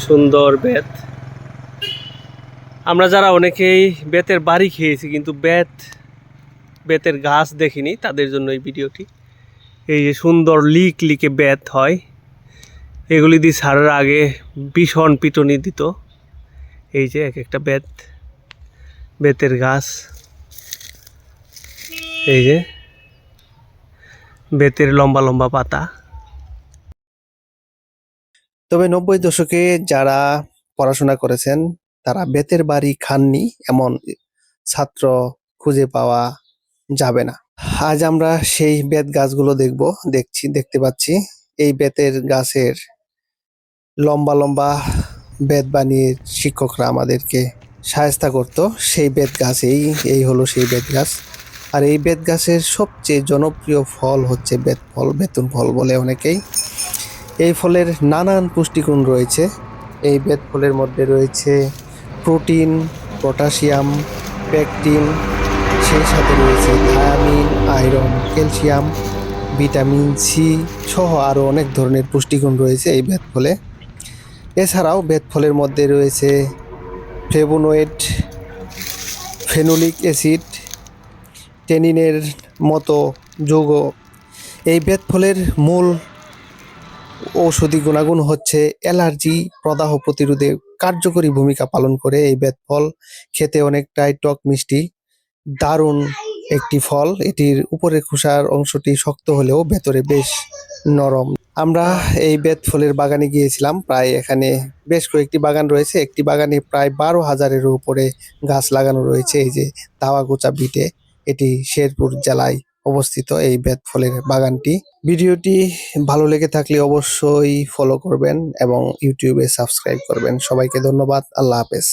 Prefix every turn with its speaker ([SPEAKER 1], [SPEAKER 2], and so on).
[SPEAKER 1] সুন্দর বেত। আমরা যারা অনেকেই বেতের বাড়ি খেয়েছি কিন্তু বেতের গাছ দেখিনি, তাদের জন্য এই ভিডিওটি। এই যে সুন্দর লিকে বেত হয়, এগুলি দিয়ে ছাড়ার আগে ভীষণ পিটনি দিত। এই যে এক একটা বেতের গাছ, এই যে বেতের লম্বা লম্বা পাতা।
[SPEAKER 2] তবে 90 দশকে যারা পড়াশোনা করেছেন তারা বেতের বাড়ি খাননি এমন ছাত্র খুঁজে পাওয়া যাবে না। আজ আমরা সেই বেত গাছগুলো দেখতে পাচ্ছি। এই বেতের গাছের লম্বা লম্বা বেত বানিয়ে শিক্ষকরা আমাদেরকে শায়েস্তা করত। সেই বেত গাছ এই হলো সেই বেত গাছ। আর এই বেত গাছের সবচেয়ে জনপ্রিয় ফল হচ্ছে বেতুন ফল বলে অনেকেই। এই ফলের নানান পুষ্টিগুণ রয়েছে। এই বেত ফলের মধ্যে রয়েছে প্রোটিন, পটাশিয়াম, পেকটিন, সেই সাথে রয়েছে thiamine, iron, calcium, vitamin C সহ আরও অনেক ধরনের পুষ্টিগুণ রয়েছে এই বেত ফলে। এছাড়াও বেত ফলের মধ্যে রয়েছে ফ্লেভোনয়েড, ফেনোলিক অ্যাসিড, টেনিনের মতো যৌগ। এই বেত ফলের মূল ঔষধি গুণাগুণ হচ্ছে অ্যালার্জি প্রদাহ প্রতিরোধে কার্যকরী ভূমিকা পালন করে। এই বেত ফল খেতে অনেকটাই টক মিষ্টি, দারুণ একটি ফল। এটির উপরের খোসার অংশটি শক্ত হলেও ভেতরে বেশ নরম। আমরা এই বেত ফলের বাগানে গিয়েছিলাম। প্রায় এখানে বেশ কয়েকটি বাগান রয়েছে। একটি বাগানে প্রায় 12,000-এরও উপরে গাছ লাগানো রয়েছে। এই যে দাওয়াগোচা বিটে, এটি শেরপুর জেলায় অবস্থিত এই বেত ফলের বাগানটি। ভিডিওটি ভালো লেগে থাকলে অবশ্যই ফলো করবেন এবং ইউটিউবে সাবস্ক্রাইব করবেন। সবাইকে ধন্যবাদ। আল্লাহ হাফেজ।